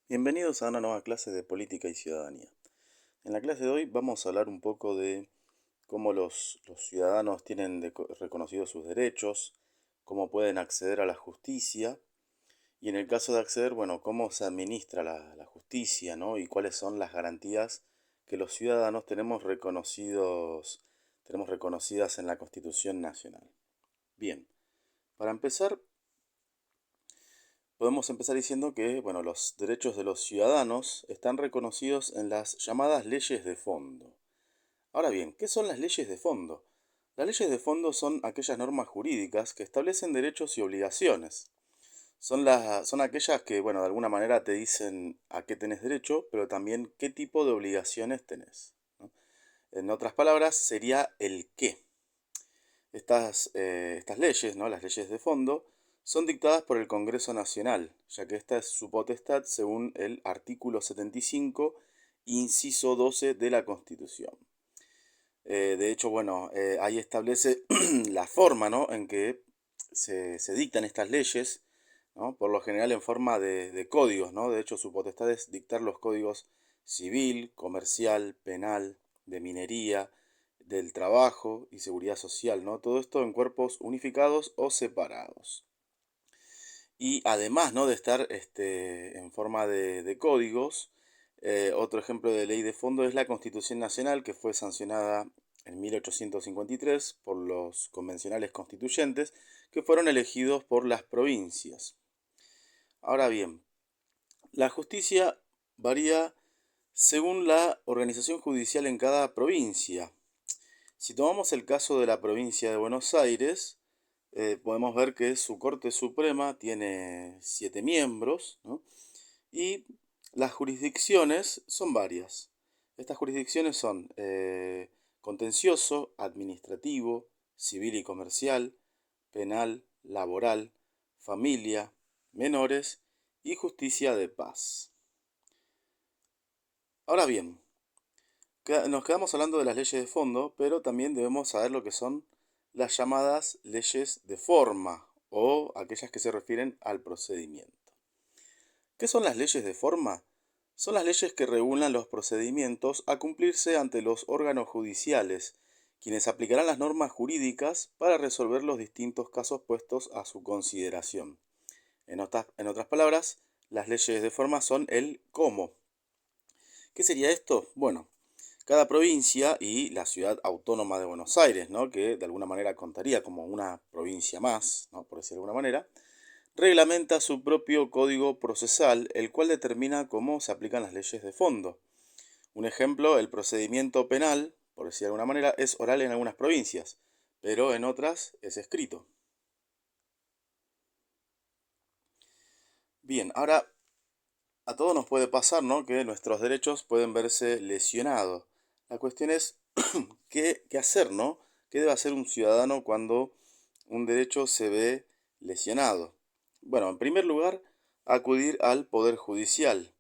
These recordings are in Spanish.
Bienvenidos a una nueva clase de Política y Ciudadanía. En la clase de hoy vamos a hablar un poco de cómo los ciudadanos tienen reconocidos sus derechos, cómo pueden acceder a la justicia y en el caso de acceder, bueno, cómo se administra la justicia, ¿no? Y cuáles son las garantías que los ciudadanos tenemos reconocidas en la Constitución Nacional. Bien, para empezar, podemos empezar diciendo que, bueno, los derechos de los ciudadanos están reconocidos en las llamadas leyes de fondo. Ahora bien, ¿qué son las leyes de fondo? Las leyes de fondo son aquellas normas jurídicas que establecen derechos y obligaciones. Son aquellas que, bueno, de alguna manera te dicen a qué tenés derecho, pero también qué tipo de obligaciones tenés, ¿no? En otras palabras, sería el qué. Estas leyes, ¿no? Las leyes de fondo, son dictadas por el Congreso Nacional, ya que esta es su potestad según el artículo 75, inciso 12 de la Constitución. De hecho, bueno, ahí establece la forma, ¿no? en que se dictan estas leyes, ¿no? Por lo general en forma de códigos, ¿no? De hecho, su potestad es dictar los códigos civil, comercial, penal, de minería, del trabajo y seguridad social, ¿no? Todo esto en cuerpos unificados o separados. Y además, ¿no? de estar en forma de códigos, otro ejemplo de ley de fondo es la Constitución Nacional, que fue sancionada en 1853 por los convencionales constituyentes, que fueron elegidos por las provincias. Ahora bien, la justicia varía según la organización judicial en cada provincia. Si tomamos el caso de la provincia de Buenos Aires, podemos ver que su Corte Suprema tiene 7 miembros, ¿no? Y las jurisdicciones son varias. Estas jurisdicciones son contencioso, administrativo, civil y comercial, penal, laboral, familia, menores y justicia de paz. Ahora bien, nos quedamos hablando de las leyes de fondo, pero también debemos saber lo que son las llamadas leyes de forma o aquellas que se refieren al procedimiento. ¿Qué son las leyes de forma? Son las leyes que regulan los procedimientos a cumplirse ante los órganos judiciales, quienes aplicarán las normas jurídicas para resolver los distintos casos puestos a su consideración. En otras palabras, las leyes de forma son el cómo. ¿Qué sería esto? Bueno, cada provincia y la ciudad autónoma de Buenos Aires, ¿no? que de alguna manera contaría como una provincia más, ¿no? por decirlo de alguna manera, reglamenta su propio código procesal, el cual determina cómo se aplican las leyes de fondo. Un ejemplo, el procedimiento penal, por decir de alguna manera, es oral en algunas provincias, pero en otras es escrito. Bien, ahora a todos nos puede pasar, ¿no? que nuestros derechos pueden verse lesionados. La cuestión es qué hacer, ¿no? ¿Qué debe hacer un ciudadano cuando un derecho se ve lesionado? Bueno, en primer lugar, acudir al Poder Judicial,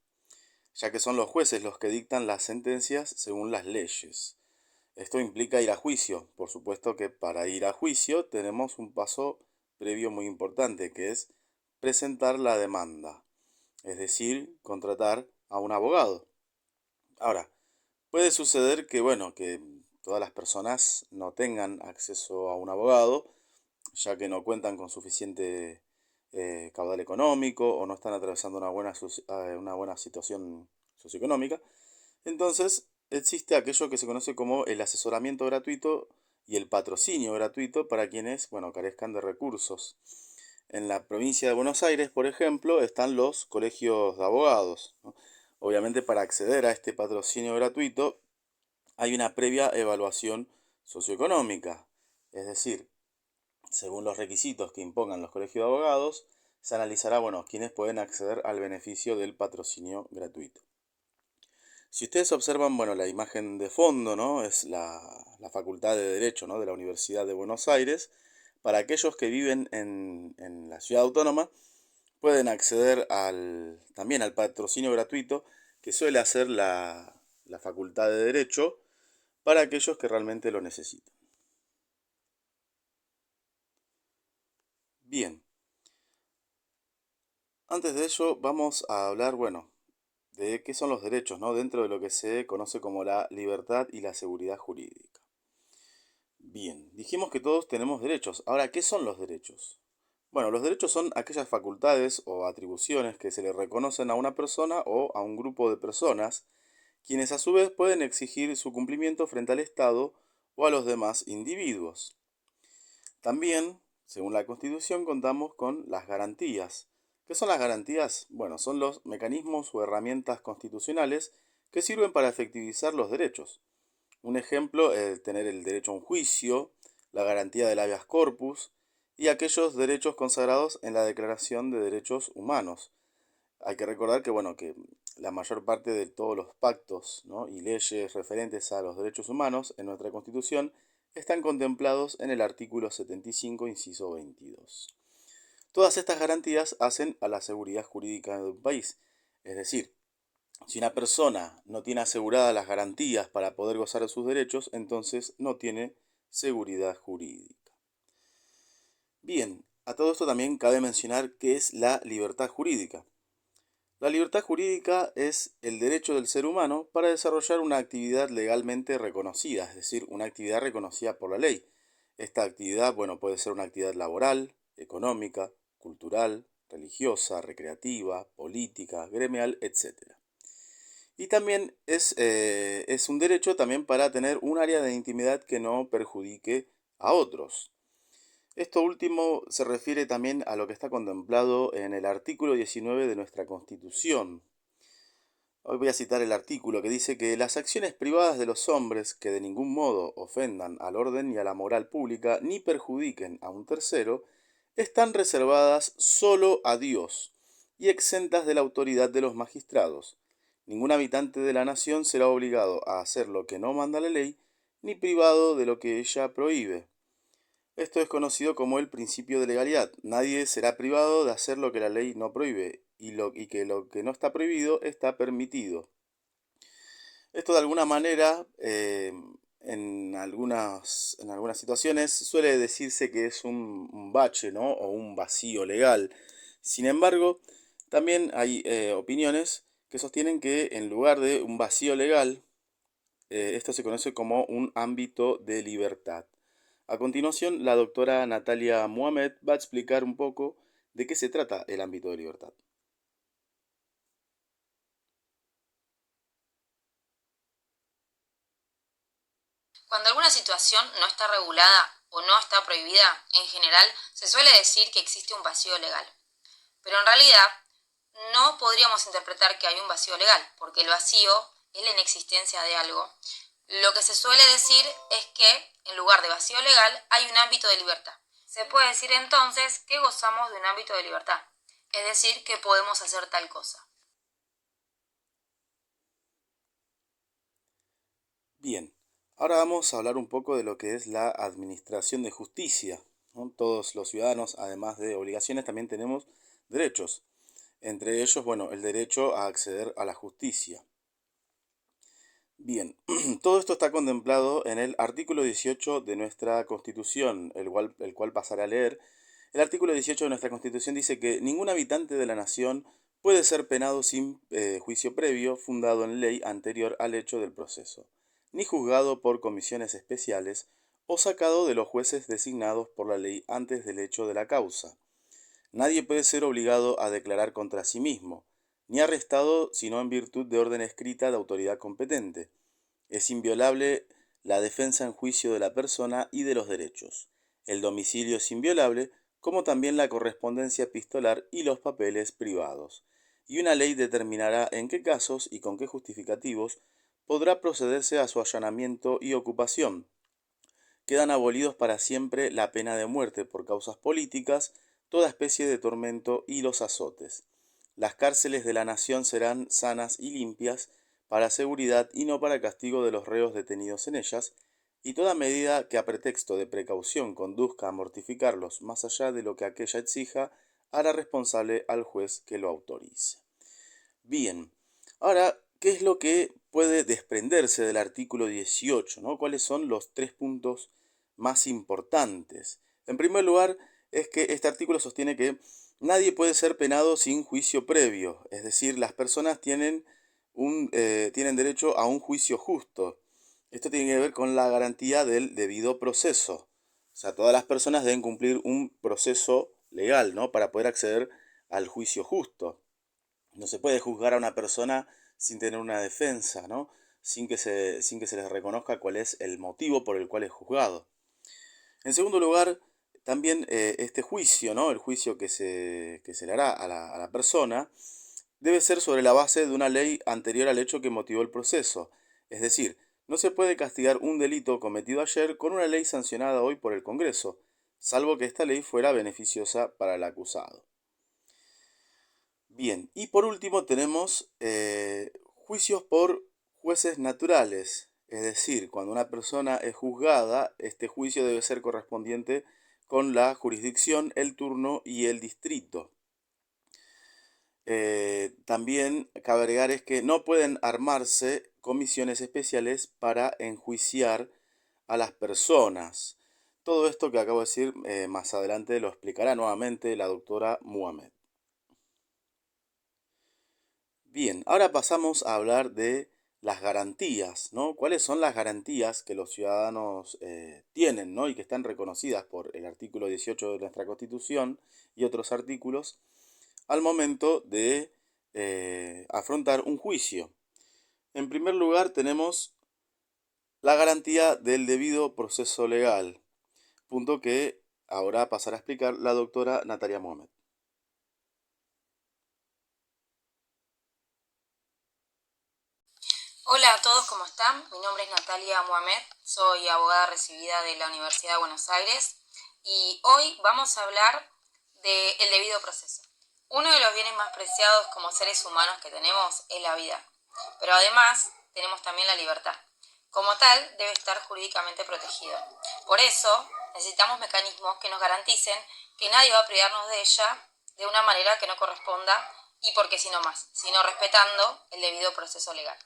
ya que son los jueces los que dictan las sentencias según las leyes. Esto implica ir a juicio. Por supuesto que para ir a juicio tenemos un paso previo muy importante, que es presentar la demanda, es decir, contratar a un abogado. Ahora, puede suceder que, bueno, que todas las personas no tengan acceso a un abogado, ya que no cuentan con suficiente caudal económico o no están atravesando una buena situación socioeconómica. Entonces, existe aquello que se conoce como el asesoramiento gratuito y el patrocinio gratuito para quienes, bueno, carezcan de recursos. En la provincia de Buenos Aires, por ejemplo, están los colegios de abogados, ¿no? Obviamente, para acceder a este patrocinio gratuito hay una previa evaluación socioeconómica. Es decir, según los requisitos que impongan los colegios de abogados, se analizará, bueno, quiénes pueden acceder al beneficio del patrocinio gratuito. Si ustedes observan, bueno, la imagen de fondo, ¿no? Es la Facultad de Derecho, ¿no? de la Universidad de Buenos Aires. Para aquellos que viven en la ciudad autónoma, pueden acceder también al patrocinio gratuito que suele hacer la Facultad de Derecho para aquellos que realmente lo necesitan. Bien, antes de ello vamos a hablar, bueno, de qué son los derechos, ¿no? Dentro de lo que se conoce como la libertad y la seguridad jurídica. Bien, dijimos que todos tenemos derechos. Ahora, ¿qué son los derechos? Bueno, los derechos son aquellas facultades o atribuciones que se le reconocen a una persona o a un grupo de personas, quienes a su vez pueden exigir su cumplimiento frente al Estado o a los demás individuos. También, según la Constitución, contamos con las garantías. ¿Qué son las garantías? Bueno, son los mecanismos o herramientas constitucionales que sirven para efectivizar los derechos. Un ejemplo es tener el derecho a un juicio, la garantía del habeas corpus y aquellos derechos consagrados en la Declaración de Derechos Humanos. Hay que recordar que, bueno, que la mayor parte de todos los pactos, ¿no?, y leyes referentes a los derechos humanos en nuestra Constitución están contemplados en el artículo 75, inciso 22. Todas estas garantías hacen a la seguridad jurídica de un país. Es decir, si una persona no tiene aseguradas las garantías para poder gozar de sus derechos, entonces no tiene seguridad jurídica. Bien, a todo esto también cabe mencionar qué es la libertad jurídica. La libertad jurídica es el derecho del ser humano para desarrollar una actividad legalmente reconocida, es decir, una actividad reconocida por la ley. Esta actividad, bueno, puede ser una actividad laboral, económica, cultural, religiosa, recreativa, política, gremial, etc. Y también es un derecho también para tener un área de intimidad que no perjudique a otros. Esto último se refiere también a lo que está contemplado en el artículo 19 de nuestra Constitución. Hoy voy a citar el artículo que dice que las acciones privadas de los hombres que de ningún modo ofendan al orden y a la moral pública ni perjudiquen a un tercero, están reservadas solo a Dios y exentas de la autoridad de los magistrados. Ningún habitante de la nación será obligado a hacer lo que no manda la ley, ni privado de lo que ella prohíbe. Esto es conocido como el principio de legalidad. Nadie será privado de hacer lo que la ley no prohíbe y que lo que no está prohibido está permitido. Esto de alguna manera, en algunas situaciones suele decirse que es un bache, ¿no?, o un vacío legal. Sin embargo, también hay opiniones que sostienen que en lugar de un vacío legal, esto se conoce como un ámbito de libertad. A continuación, la doctora Natalia Mohamed va a explicar un poco de qué se trata el ámbito de libertad. Cuando alguna situación no está regulada o no está prohibida, en general se suele decir que existe un vacío legal. Pero en realidad no podríamos interpretar que hay un vacío legal, porque el vacío es la inexistencia de algo. Lo que se suele decir es que en lugar de vacío legal hay un ámbito de libertad. Se puede decir entonces que gozamos de un ámbito de libertad, es decir, que podemos hacer tal cosa. Bien, ahora vamos a hablar un poco de lo que es la administración de justicia, ¿no? Todos los ciudadanos, además de obligaciones, también tenemos derechos. Entre ellos, bueno, el derecho a acceder a la justicia. Bien, todo esto está contemplado en el artículo 18 de nuestra Constitución, el cual pasaré a leer. El artículo 18 de nuestra Constitución dice que ningún habitante de la nación puede ser penado sin juicio previo fundado en ley anterior al hecho del proceso, ni juzgado por comisiones especiales o sacado de los jueces designados por la ley antes del hecho de la causa. Nadie puede ser obligado a declarar contra sí mismo, ni arrestado sino en virtud de orden escrita de autoridad competente. Es inviolable la defensa en juicio de la persona y de los derechos. El domicilio es inviolable, como también la correspondencia epistolar y los papeles privados. Y una ley determinará en qué casos y con qué justificativos podrá procederse a su allanamiento y ocupación. Quedan abolidos para siempre la pena de muerte por causas políticas, toda especie de tormento y los azotes. Las cárceles de la nación serán sanas y limpias para seguridad y no para castigo de los reos detenidos en ellas, y toda medida que a pretexto de precaución conduzca a mortificarlos más allá de lo que aquella exija, hará responsable al juez que lo autorice. Bien, ahora, ¿qué es lo que puede desprenderse del artículo 18, ¿no? ¿Cuáles son los tres puntos más importantes? En primer lugar, es que este artículo sostiene que nadie puede ser penado sin juicio previo, es decir, las personas tienen tienen derecho a un juicio justo. Esto tiene que ver con la garantía del debido proceso. O sea, todas las personas deben cumplir un proceso legal, ¿no? Para poder acceder al juicio justo. No se puede juzgar a una persona sin tener una defensa, ¿no? Sin que se les reconozca cuál es el motivo por el cual es juzgado. En segundo lugar, también este juicio, ¿no? El juicio que se le hará a la persona debe ser sobre la base de una ley anterior al hecho que motivó el proceso. Es decir, no se puede castigar un delito cometido ayer con una ley sancionada hoy por el Congreso, salvo que esta ley fuera beneficiosa para el acusado. Bien, y por último tenemos juicios por jueces naturales. Es decir, cuando una persona es juzgada, este juicio debe ser correspondiente con la jurisdicción, el turno y el distrito. También cabe agregar es que no pueden armarse comisiones especiales para enjuiciar a las personas. Todo esto que acabo de decir más adelante lo explicará nuevamente la doctora Muhammad. Bien, ahora pasamos a hablar de las garantías, ¿no? ¿Cuáles son las garantías que los ciudadanos tienen, ¿no? Y que están reconocidas por el artículo 18 de nuestra Constitución y otros artículos al momento de afrontar un juicio? En primer lugar, tenemos la garantía del debido proceso legal, punto que ahora pasará a explicar la doctora Natalia Mohamed. Hola a todos, ¿cómo están? Mi nombre es Natalia Mohamed, soy abogada recibida de la Universidad de Buenos Aires y hoy vamos a hablar del debido proceso. Uno de los bienes más preciados como seres humanos que tenemos es la vida, pero además tenemos también la libertad. Como tal, debe estar jurídicamente protegido. Por eso, necesitamos mecanismos que nos garanticen que nadie va a privarnos de ella de una manera que no corresponda y porque sino respetando el debido proceso legal.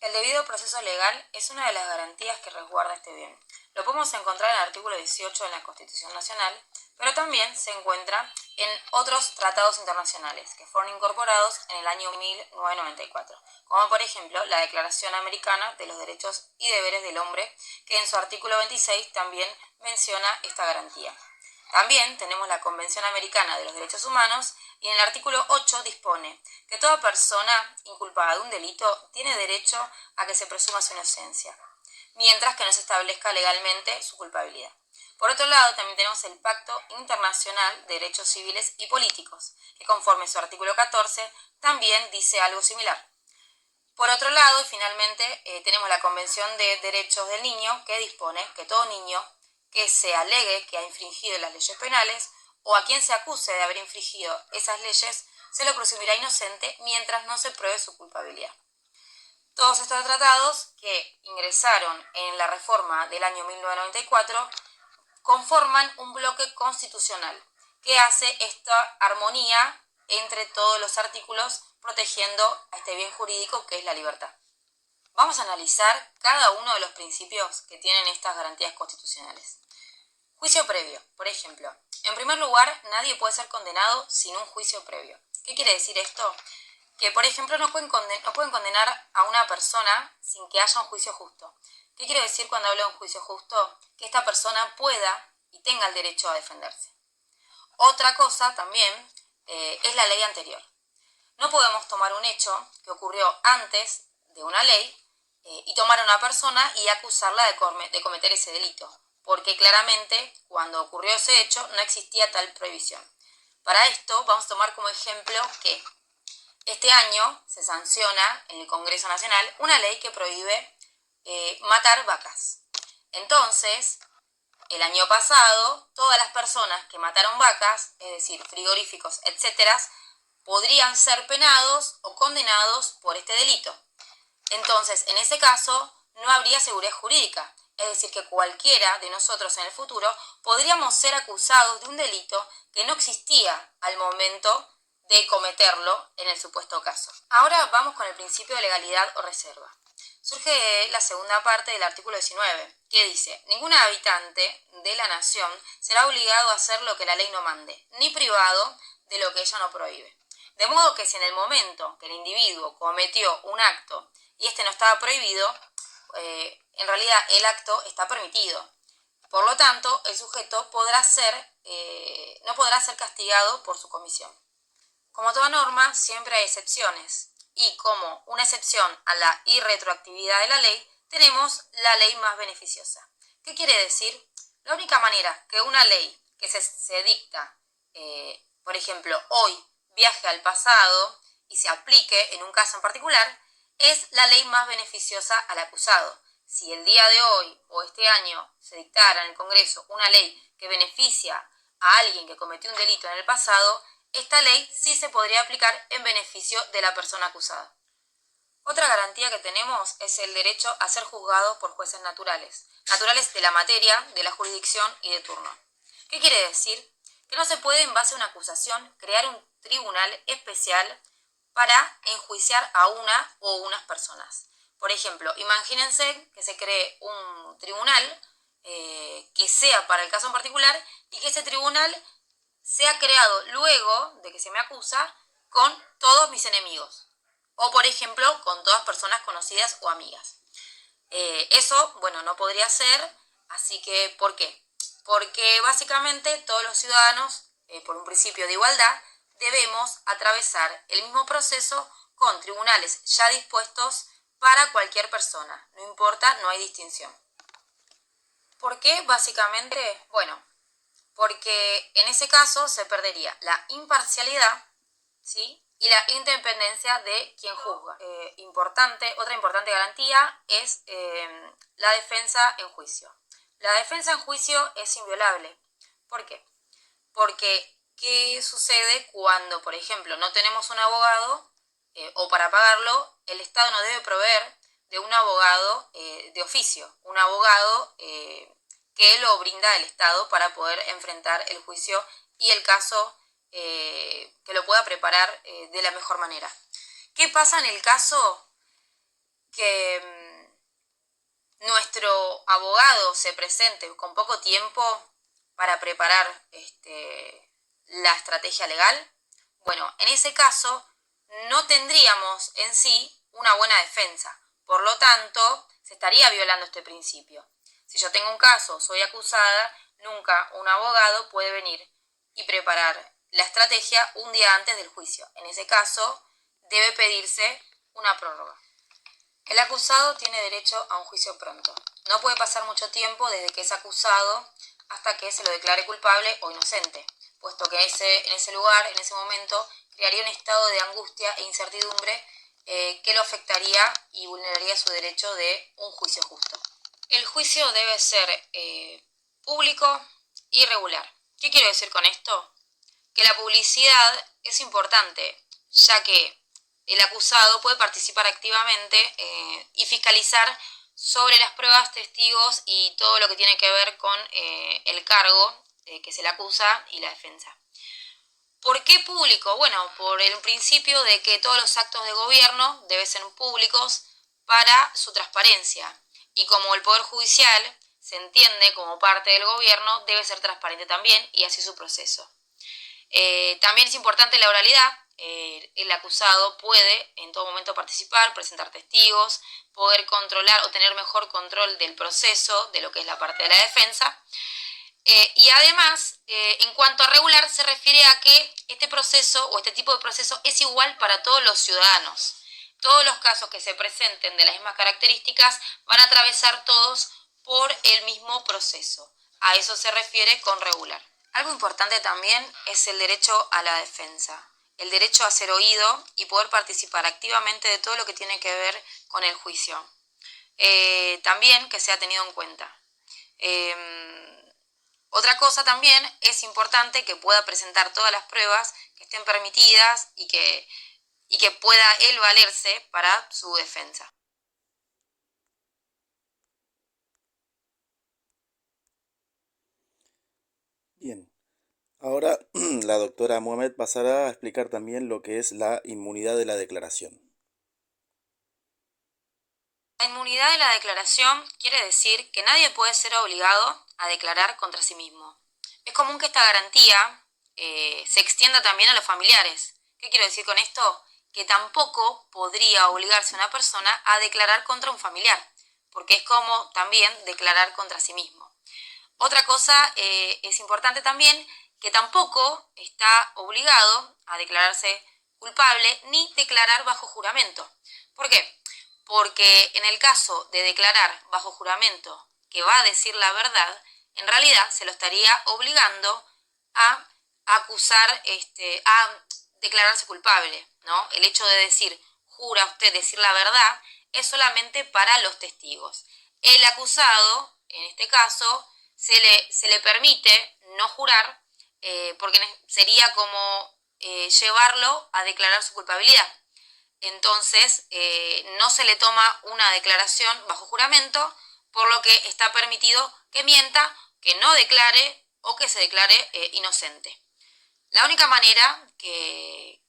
El debido proceso legal es una de las garantías que resguarda este bien. Lo podemos encontrar en el artículo 18 de la Constitución Nacional, pero también se encuentra en otros tratados internacionales que fueron incorporados en el año 1994, como por ejemplo la Declaración Americana de los Derechos y Deberes del Hombre, que en su artículo 26 también menciona esta garantía. También tenemos la Convención Americana de los Derechos Humanos y en el artículo 8 dispone que toda persona inculpada de un delito tiene derecho a que se presuma su inocencia, mientras que no se establezca legalmente su culpabilidad. Por otro lado, también tenemos el Pacto Internacional de Derechos Civiles y Políticos, que conforme su artículo 14 también dice algo similar. Por otro lado, finalmente, tenemos la Convención de Derechos del Niño, que dispone que todo niño que se alegue que ha infringido las leyes penales o a quien se acuse de haber infringido esas leyes se lo presumirá inocente mientras no se pruebe su culpabilidad. Todos estos tratados que ingresaron en la reforma del año 1994 conforman un bloque constitucional que hace esta armonía entre todos los artículos protegiendo a este bien jurídico que es la libertad. Vamos a analizar cada uno de los principios que tienen estas garantías constitucionales. Juicio previo, por ejemplo. En primer lugar, nadie puede ser condenado sin un juicio previo. ¿Qué quiere decir esto? Que, por ejemplo, no pueden condenar a una persona sin que haya un juicio justo. ¿Qué quiero decir cuando hablo de un juicio justo? Que esta persona pueda y tenga el derecho a defenderse. Otra cosa también es la ley anterior. No podemos tomar un hecho que ocurrió antes de una ley y tomar a una persona y acusarla de cometer ese delito, porque claramente cuando ocurrió ese hecho no existía tal prohibición. Para esto vamos a tomar como ejemplo que este año se sanciona en el Congreso Nacional una ley que prohíbe matar vacas. Entonces, el año pasado, todas las personas que mataron vacas, es decir, frigoríficos, etcétera, podrían ser penados o condenados por este delito. Entonces, en ese caso, no habría seguridad jurídica, es decir, que cualquiera de nosotros en el futuro podríamos ser acusados de un delito que no existía al momento de cometerlo en el supuesto caso. Ahora vamos con el principio de legalidad o reserva. Surge la segunda parte del artículo 19, que dice: ningún habitante de la nación será obligado a hacer lo que la ley no mande, ni privado de lo que ella no prohíbe. De modo que si en el momento que el individuo cometió un acto y este no estaba prohibido, en realidad el acto está permitido. Por lo tanto, el sujeto no podrá ser castigado por su comisión. Como toda norma, siempre hay excepciones. Y como una excepción a la irretroactividad de la ley, tenemos la ley más beneficiosa. ¿Qué quiere decir? La única manera que una ley que se dicta, por ejemplo, hoy, viaje al pasado y se aplique en un caso en particular, es la ley más beneficiosa al acusado. Si el día de hoy o este año se dictara en el Congreso una ley que beneficia a alguien que cometió un delito en el pasado, esta ley sí se podría aplicar en beneficio de la persona acusada. Otra garantía que tenemos es el derecho a ser juzgado por jueces naturales de la materia, de la jurisdicción y de turno. ¿Qué quiere decir? Que no se puede, en base a una acusación, crear un tribunal especial para enjuiciar a una o unas personas. Por ejemplo, imagínense que se cree un tribunal que sea para el caso en particular y que ese tribunal sea creado luego de que se me acusa con todos mis enemigos. O, por ejemplo, con todas personas conocidas o amigas. Eso, bueno, no podría ser, así que, ¿por qué? Porque básicamente todos los ciudadanos, por un principio de igualdad, debemos atravesar el mismo proceso con tribunales ya dispuestos para cualquier persona. No importa, no hay distinción. ¿Por qué? Básicamente, bueno, porque en ese caso se perdería la imparcialidad, ¿sí?, y la independencia de quien juzga. Otra importante garantía es la defensa en juicio. La defensa en juicio es inviolable. ¿Por qué? Porque, ¿qué sucede cuando, por ejemplo, no tenemos un abogado o para pagarlo, el Estado no debe proveer de un abogado de oficio, un abogado que lo brinda el Estado para poder enfrentar el juicio y el caso que lo pueda preparar de la mejor manera? ¿Qué pasa en el caso que nuestro abogado se presente con poco tiempo para preparar la estrategia legal? Bueno, en ese caso no tendríamos en sí una buena defensa. Por lo tanto, se estaría violando este principio. Si yo tengo un caso, soy acusada, nunca un abogado puede venir y preparar la estrategia un día antes del juicio. En ese caso, debe pedirse una prórroga. El acusado tiene derecho a un juicio pronto. No puede pasar mucho tiempo desde que es acusado hasta que se lo declare culpable o inocente, puesto que en ese lugar, en ese momento, crearía un estado de angustia e incertidumbre que lo afectaría y vulneraría su derecho de un juicio justo. El juicio debe ser público y regular. ¿Qué quiero decir con esto? Que la publicidad es importante, ya que el acusado puede participar activamente y fiscalizar sobre las pruebas, testigos y todo lo que tiene que ver con el cargo que se le acusa y la defensa. ¿Por qué público? Bueno, por el principio de que todos los actos de gobierno deben ser públicos para su transparencia. Y como el Poder Judicial se entiende como parte del gobierno, debe ser transparente también y así su proceso. También es importante la oralidad. El acusado puede en todo momento participar, presentar testigos, poder controlar o tener mejor control del proceso, de lo que es la parte de la defensa. Y además, en cuanto a regular, se refiere a que este proceso o este tipo de proceso es igual para todos los ciudadanos. Todos los casos que se presenten de las mismas características van a atravesar todos por el mismo proceso. A eso se refiere con regular. Algo importante también es el derecho a la defensa, el derecho a ser oído y poder participar activamente de todo lo que tiene que ver con el juicio. También que sea tenido en cuenta. Otra cosa también es importante que pueda presentar todas las pruebas que estén permitidas y que pueda él valerse para su defensa. Bien, ahora la doctora Mohamed pasará a explicar también lo que es la inmunidad de la declaración. La inmunidad de la declaración quiere decir que nadie puede ser obligado a declarar contra sí mismo. Es común que esta garantía se extienda también a los familiares, ¿Qué quiero decir con esto? Que tampoco podría obligarse a una persona a declarar contra un familiar, porque es como también declarar contra sí mismo. Otra cosa es importante también que tampoco está obligado a declararse culpable ni declarar bajo juramento. ¿Por qué? Porque en el caso de declarar bajo juramento que va a decir la verdad, en realidad se lo estaría obligando a acusar, a declararse culpable, ¿no? El hecho de decir, jura usted decir la verdad, es solamente para los testigos. El acusado, en este caso, se le permite no jurar, porque sería como llevarlo a declarar su culpabilidad. Entonces, no se le toma una declaración bajo juramento, por lo que está permitido que mienta, que no declare o que se declare inocente. La única manera que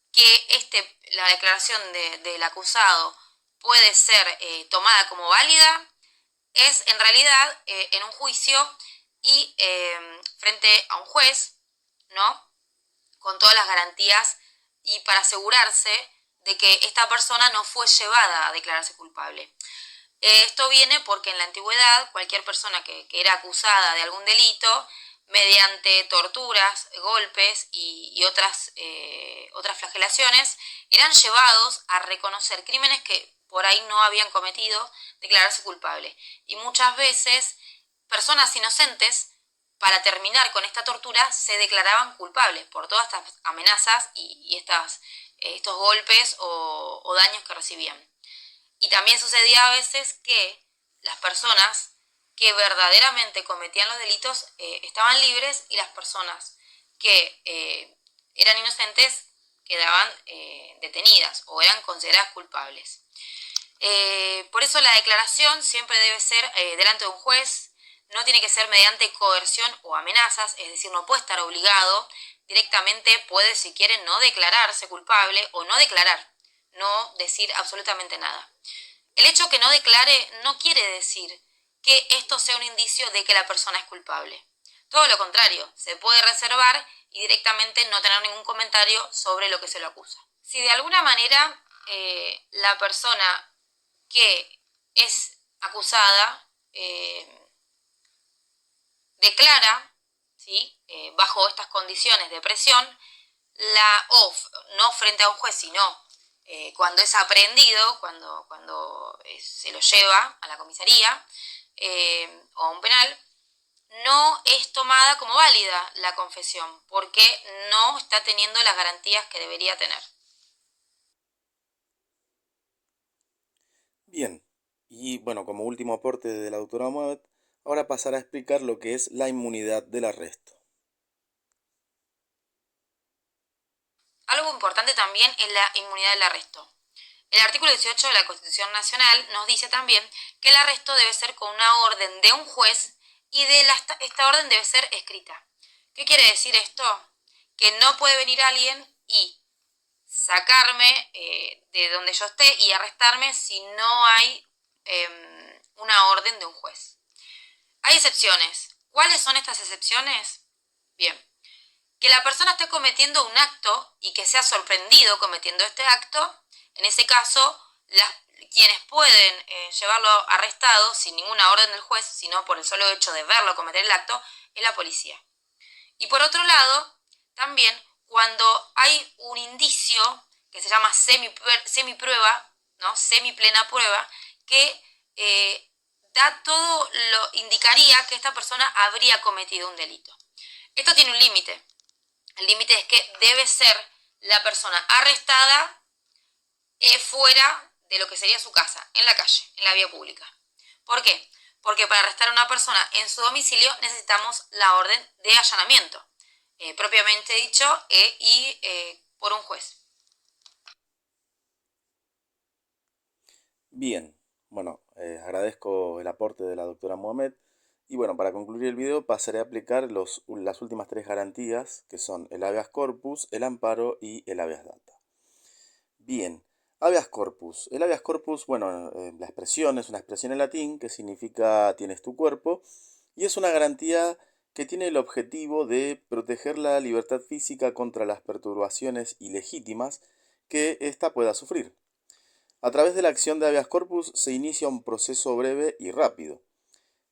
la declaración del acusado puede ser tomada como válida es en realidad en un juicio y frente a un juez, ¿no? Con todas las garantías y para asegurarse de que esta persona no fue llevada a declararse culpable. Esto viene porque en la antigüedad cualquier persona que era acusada de algún delito, mediante torturas, golpes y otras flagelaciones, eran llevados a reconocer crímenes que por ahí no habían cometido, declararse culpable. Y muchas veces personas inocentes, para terminar con esta tortura, se declaraban culpables por todas estas amenazas y estos golpes o daños que recibían. Y también sucedía a veces que las personas que verdaderamente cometían los delitos estaban libres y las personas que eran inocentes quedaban detenidas o eran consideradas culpables. Por eso la declaración siempre debe ser delante de un juez, no tiene que ser mediante coerción o amenazas, es decir, no puede estar obligado, directamente puede, si quiere, no declararse culpable o no declarar, no decir absolutamente nada. El hecho que no declare no quiere decir que esto sea un indicio de que la persona es culpable. Todo lo contrario, se puede reservar y directamente no tener ningún comentario sobre lo que se lo acusa. Si de alguna manera la persona que es acusada declara, ¿sí? Bajo estas condiciones de presión, no frente a un juez, sino cuando es aprehendido, cuando se lo lleva a la comisaría o a un penal, no es tomada como válida la confesión, porque no está teniendo las garantías que debería tener. Bien, y bueno, como último aporte de la doctora Mohamed, ahora pasará a explicar lo que es la inmunidad del arresto. Algo importante también es la inmunidad del arresto. El artículo 18 de la Constitución Nacional nos dice también que el arresto debe ser con una orden de un juez y esta orden debe ser escrita. ¿Qué quiere decir esto? Que no puede venir alguien y sacarme de donde yo esté y arrestarme si no hay una orden de un juez. Hay excepciones. ¿Cuáles son estas excepciones? Bien, que la persona esté cometiendo un acto y que sea sorprendido cometiendo este acto, en ese caso, quienes pueden llevarlo arrestado sin ninguna orden del juez, sino por el solo hecho de verlo cometer el acto, es la policía. Y por otro lado, también cuando hay un indicio que se llama semiprueba, ¿no? Semiplena prueba, que indicaría que esta persona habría cometido un delito. Esto tiene un límite. El límite es que debe ser la persona arrestada fuera de lo que sería su casa, en la calle, en la vía pública. ¿Por qué? Porque para arrestar a una persona en su domicilio necesitamos la orden de allanamiento, propiamente dicho, y por un juez. Bien, bueno, agradezco el aporte de la doctora Mohamed. Y bueno, para concluir el video pasaré a aplicar las últimas tres garantías, que son el habeas corpus, el amparo y el habeas data. Bien, habeas corpus. El habeas corpus, bueno, la expresión es una expresión en latín que significa tienes tu cuerpo y es una garantía que tiene el objetivo de proteger la libertad física contra las perturbaciones ilegítimas que ésta pueda sufrir. A través de la acción de habeas corpus se inicia un proceso breve y rápido.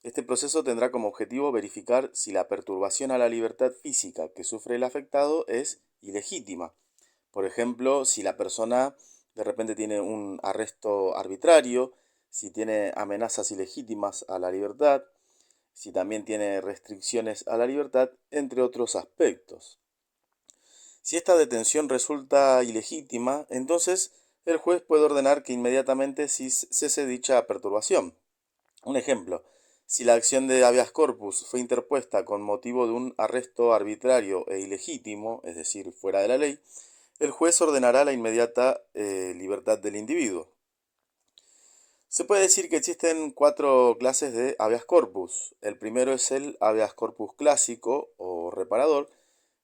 Este proceso tendrá como objetivo verificar si la perturbación a la libertad física que sufre el afectado es ilegítima. Por ejemplo, si la persona de repente tiene un arresto arbitrario, si tiene amenazas ilegítimas a la libertad, si también tiene restricciones a la libertad, entre otros aspectos. Si esta detención resulta ilegítima, entonces el juez puede ordenar que inmediatamente cese dicha perturbación. Un ejemplo, si la acción de habeas corpus fue interpuesta con motivo de un arresto arbitrario e ilegítimo, es decir, fuera de la ley, el juez ordenará la inmediata libertad del individuo. Se puede decir que existen cuatro clases de habeas corpus. El primero es el habeas corpus clásico o reparador,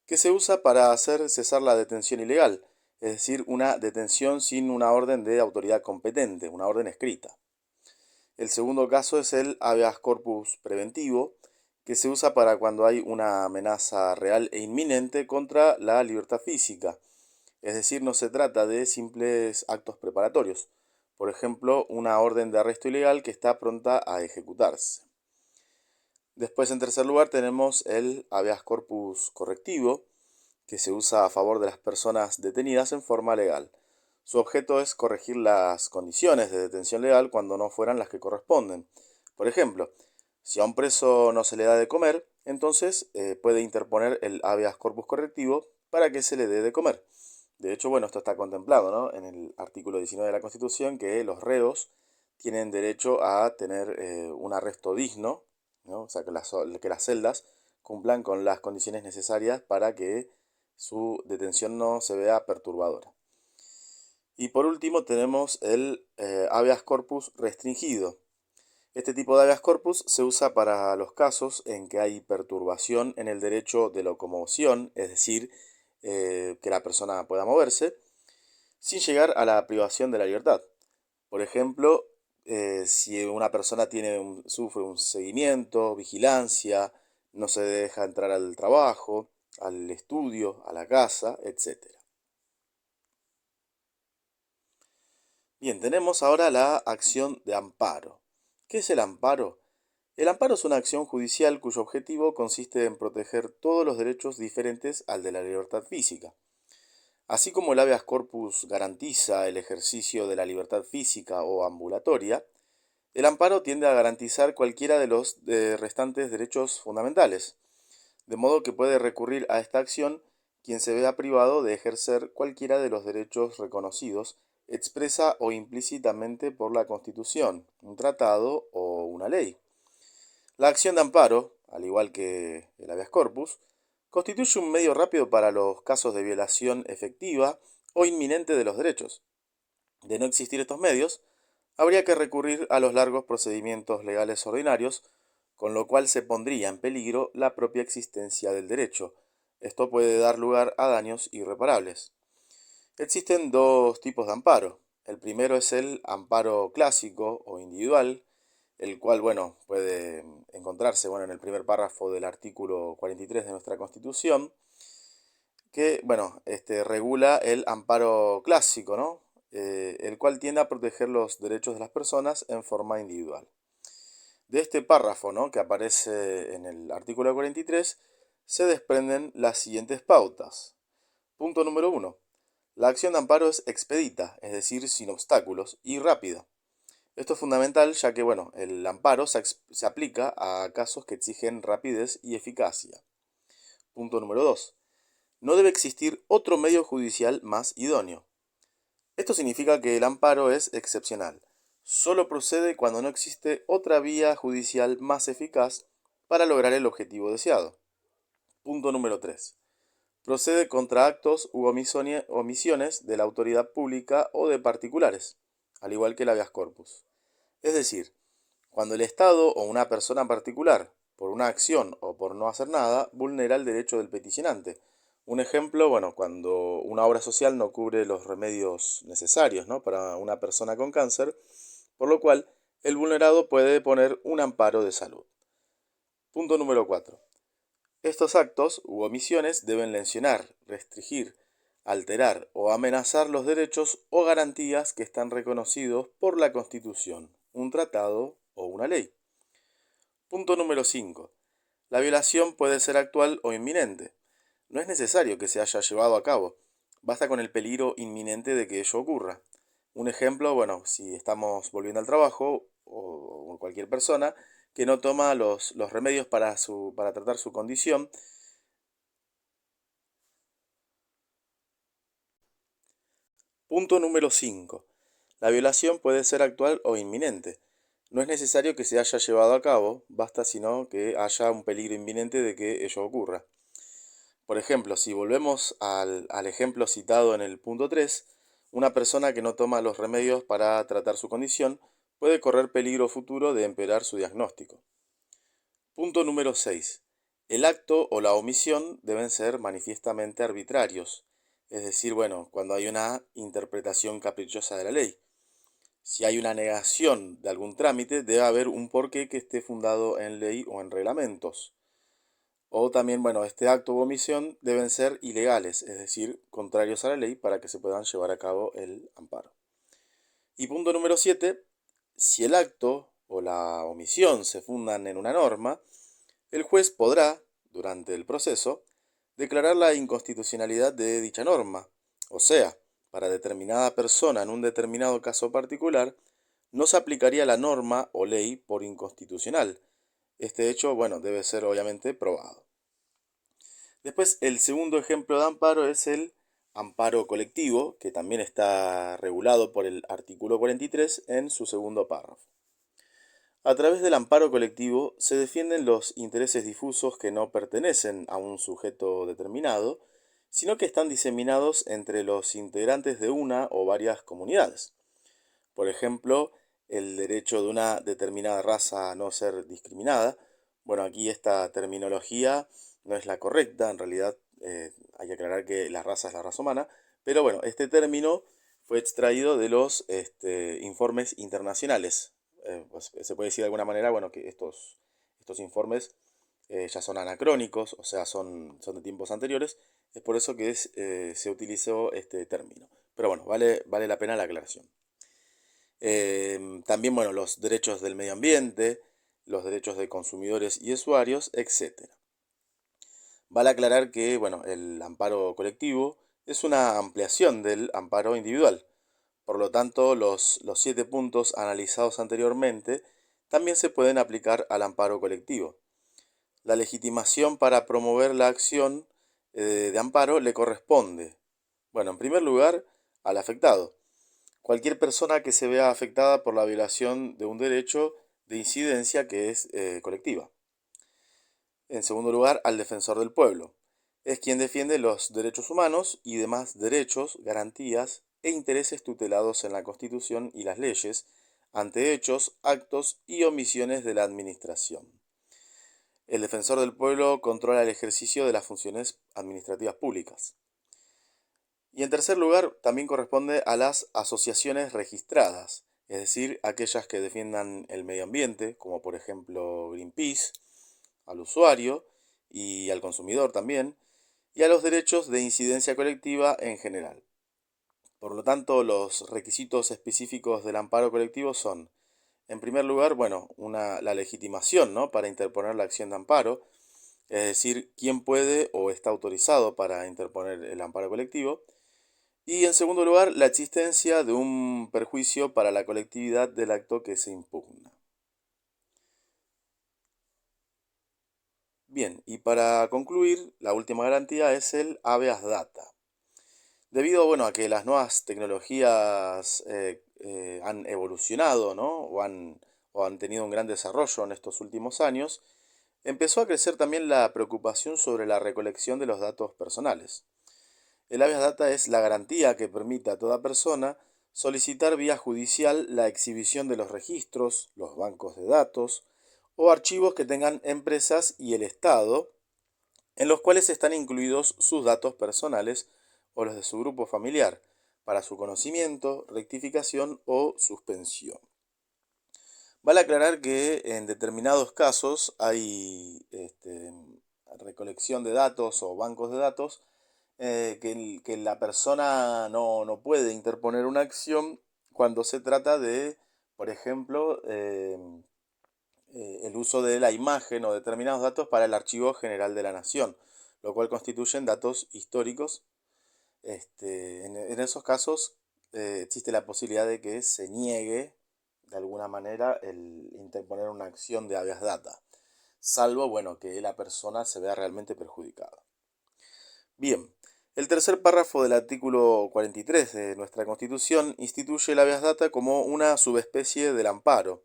que se usa para hacer cesar la detención ilegal, es decir, una detención sin una orden de autoridad competente, una orden escrita. El segundo caso es el habeas corpus preventivo, que se usa para cuando hay una amenaza real e inminente contra la libertad física, es decir, no se trata de simples actos preparatorios, por ejemplo, una orden de arresto ilegal que está pronta a ejecutarse. Después, en tercer lugar, tenemos el habeas corpus correctivo, que se usa a favor de las personas detenidas en forma legal. Su objeto es corregir las condiciones de detención legal cuando no fueran las que corresponden. Por ejemplo, si a un preso no se le da de comer, entonces puede interponer el habeas corpus correctivo para que se le dé de comer. De hecho, bueno, esto está contemplado, ¿no?, en el artículo 19 de la Constitución, que los reos tienen derecho a tener un arresto digno, ¿no? O sea, que las celdas cumplan con las condiciones necesarias para que su detención no se vea perturbadora. Y por último tenemos el habeas corpus restringido. Este tipo de habeas corpus se usa para los casos en que hay perturbación en el derecho de locomoción, es decir, que la persona pueda moverse, sin llegar a la privación de la libertad. Por ejemplo, si una persona sufre un seguimiento, vigilancia, no se deja entrar al trabajo, al estudio, a la casa, etcétera. Bien, tenemos ahora la acción de amparo. ¿Qué es el amparo? El amparo es una acción judicial cuyo objetivo consiste en proteger todos los derechos diferentes al de la libertad física. Así como el habeas corpus garantiza el ejercicio de la libertad física o ambulatoria, el amparo tiende a garantizar cualquiera de los restantes derechos fundamentales, de modo que puede recurrir a esta acción quien se vea privado de ejercer cualquiera de los derechos reconocidos expresa o implícitamente por la Constitución, un tratado o una ley. La acción de amparo, al igual que el habeas corpus, constituye un medio rápido para los casos de violación efectiva o inminente de los derechos. De no existir estos medios, habría que recurrir a los largos procedimientos legales ordinarios, con lo cual se pondría en peligro la propia existencia del derecho. Esto puede dar lugar a daños irreparables. Existen dos tipos de amparo. El primero es el amparo clásico o individual, el cual, bueno, puede encontrarse, bueno, en el primer párrafo del artículo 43 de nuestra Constitución, que, bueno, regula el amparo clásico, ¿no? El cual tiende a proteger los derechos de las personas en forma individual. De este párrafo, ¿no?, que aparece en el artículo 43, se desprenden las siguientes pautas. Punto número 1. La acción de amparo es expedita, es decir, sin obstáculos, y rápida. Esto es fundamental ya que, bueno, el amparo se aplica a casos que exigen rapidez y eficacia. Punto número 2. No debe existir otro medio judicial más idóneo. Esto significa que el amparo es excepcional. Solo procede cuando no existe otra vía judicial más eficaz para lograr el objetivo deseado. Punto número 3. Procede contra actos u omisiones de la autoridad pública o de particulares, al igual que el habeas corpus. Es decir, cuando el Estado o una persona particular, por una acción o por no hacer nada, vulnera el derecho del peticionante. Un ejemplo, bueno, cuando una obra social no cubre los remedios necesarios, ¿no?, para una persona con cáncer, por lo cual el vulnerado puede poner un amparo de salud. Punto número 4. Estos actos u omisiones deben lesionar, restringir, alterar o amenazar los derechos o garantías que están reconocidos por la Constitución, un tratado o una ley. Punto número 5. La violación puede ser actual o inminente. No es necesario que se haya llevado a cabo, basta con el peligro inminente de que ello ocurra. Un ejemplo, bueno, si estamos volviendo al trabajo o cualquier persona que no toma los remedios para tratar su condición. Punto número 5. La violación puede ser actual o inminente. No es necesario que se haya llevado a cabo, basta sino que haya un peligro inminente de que ello ocurra. Por ejemplo, si volvemos al ejemplo citado en el punto 3, una persona que no toma los remedios para tratar su condición puede correr peligro futuro de empeorar su diagnóstico. Punto número 6. El acto o la omisión deben ser manifiestamente arbitrarios, es decir, bueno, cuando hay una interpretación caprichosa de la ley. Si hay una negación de algún trámite, debe haber un porqué que esté fundado en ley o en reglamentos. O también, bueno, este acto u omisión deben ser ilegales, es decir, contrarios a la ley para que se puedan llevar a cabo el amparo. Y punto número 7, si el acto o la omisión se fundan en una norma, el juez podrá, durante el proceso, declarar la inconstitucionalidad de dicha norma. O sea, para determinada persona en un determinado caso particular, no se aplicaría la norma o ley por inconstitucional. Este hecho, bueno, debe ser obviamente probado. Después, el segundo ejemplo de amparo es el amparo colectivo, que también está regulado por el artículo 43 en su segundo párrafo. A través del amparo colectivo se defienden los intereses difusos que no pertenecen a un sujeto determinado, sino que están diseminados entre los integrantes de una o varias comunidades. Por ejemplo, el derecho de una determinada raza a no ser discriminada. Bueno, aquí esta terminología no es la correcta, en realidad hay que aclarar que la raza es la raza humana, pero bueno, este término fue extraído de los informes internacionales. Pues, se puede decir de alguna manera, bueno, que estos informes ya son anacrónicos, o sea, son de tiempos anteriores, es por eso que se utilizó este término. Pero bueno, vale la pena la aclaración. También, bueno, los derechos del medio ambiente, los derechos de consumidores y usuarios, etc. Vale aclarar que, bueno, el amparo colectivo es una ampliación del amparo individual. Por lo tanto, los 7 puntos analizados anteriormente también se pueden aplicar al amparo colectivo. La legitimación para promover la acción de amparo le corresponde, bueno, en primer lugar, al afectado. Cualquier persona que se vea afectada por la violación de un derecho de incidencia que es colectiva. En segundo lugar, al defensor del pueblo. Es quien defiende los derechos humanos y demás derechos, garantías e intereses tutelados en la Constitución y las leyes ante hechos, actos y omisiones de la Administración. El defensor del pueblo controla el ejercicio de las funciones administrativas públicas. Y en tercer lugar, también corresponde a las asociaciones registradas, es decir, aquellas que defiendan el medio ambiente, como por ejemplo Greenpeace, al usuario y al consumidor también, y a los derechos de incidencia colectiva en general. Por lo tanto, los requisitos específicos del amparo colectivo son, en primer lugar, bueno, la legitimación, ¿no?, para interponer la acción de amparo, es decir, quién puede o está autorizado para interponer el amparo colectivo. Y en segundo lugar, la existencia de un perjuicio para la colectividad del acto que se impugna. Bien, y para concluir, la última garantía es el habeas data. Debido, bueno, a que las nuevas tecnologías han evolucionado, ¿no?, o han tenido un gran desarrollo en estos últimos años, empezó a crecer también la preocupación sobre la recolección de los datos personales. El habeas data es la garantía que permite a toda persona solicitar vía judicial la exhibición de los registros, los bancos de datos o archivos que tengan empresas y el Estado, en los cuales están incluidos sus datos personales o los de su grupo familiar, para su conocimiento, rectificación o suspensión. Vale aclarar que en determinados casos recolección de datos o bancos de datos, que la persona no puede interponer una acción cuando se trata de, por ejemplo, el uso de la imagen o determinados datos para el Archivo General de la Nación, lo cual constituyen datos históricos. En esos casos existe la posibilidad de que se niegue de alguna manera el interponer una acción de habeas data, salvo, bueno, que la persona se vea realmente perjudicada. Bien, el tercer párrafo del artículo 43 de nuestra Constitución instituye el habeas data como una subespecie del amparo,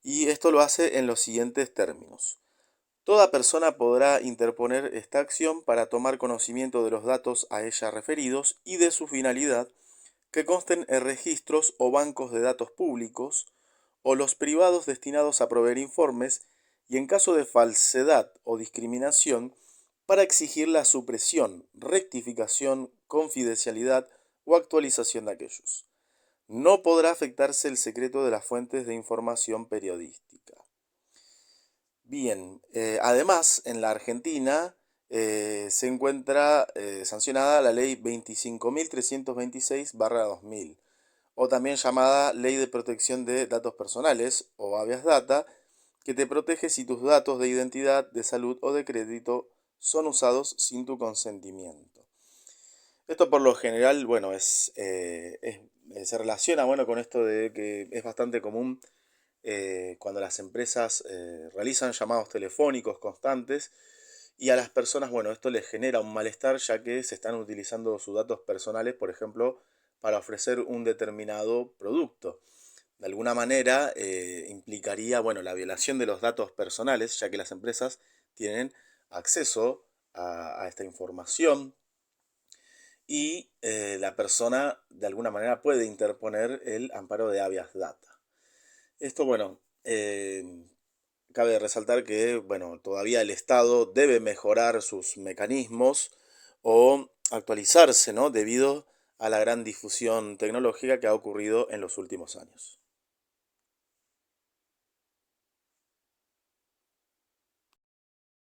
y esto lo hace en los siguientes términos. Toda persona podrá interponer esta acción para tomar conocimiento de los datos a ella referidos y de su finalidad, que consten en registros o bancos de datos públicos o los privados destinados a proveer informes, y en caso de falsedad o discriminación, para exigir la supresión, rectificación, confidencialidad o actualización de aquellos. No podrá afectarse el secreto de las fuentes de información periodística. Bien, además, en la Argentina se encuentra sancionada la ley 25.326/2000, o también llamada Ley de Protección de Datos Personales, o habeas data, que te protege si tus datos de identidad, de salud o de crédito son usados sin tu consentimiento. Esto por lo general, bueno, se relaciona, bueno, con esto de que es bastante común cuando las empresas realizan llamados telefónicos constantes, y a las personas, bueno, esto les genera un malestar, ya que se están utilizando sus datos personales, por ejemplo, para ofrecer un determinado producto. De alguna manera implicaría, bueno, la violación de los datos personales, ya que las empresas tienen acceso a esta información, y la persona de alguna manera puede interponer el amparo de habeas data. Esto, bueno, cabe resaltar que, bueno, todavía el Estado debe mejorar sus mecanismos o actualizarse, ¿no? Debido a la gran difusión tecnológica que ha ocurrido en los últimos años.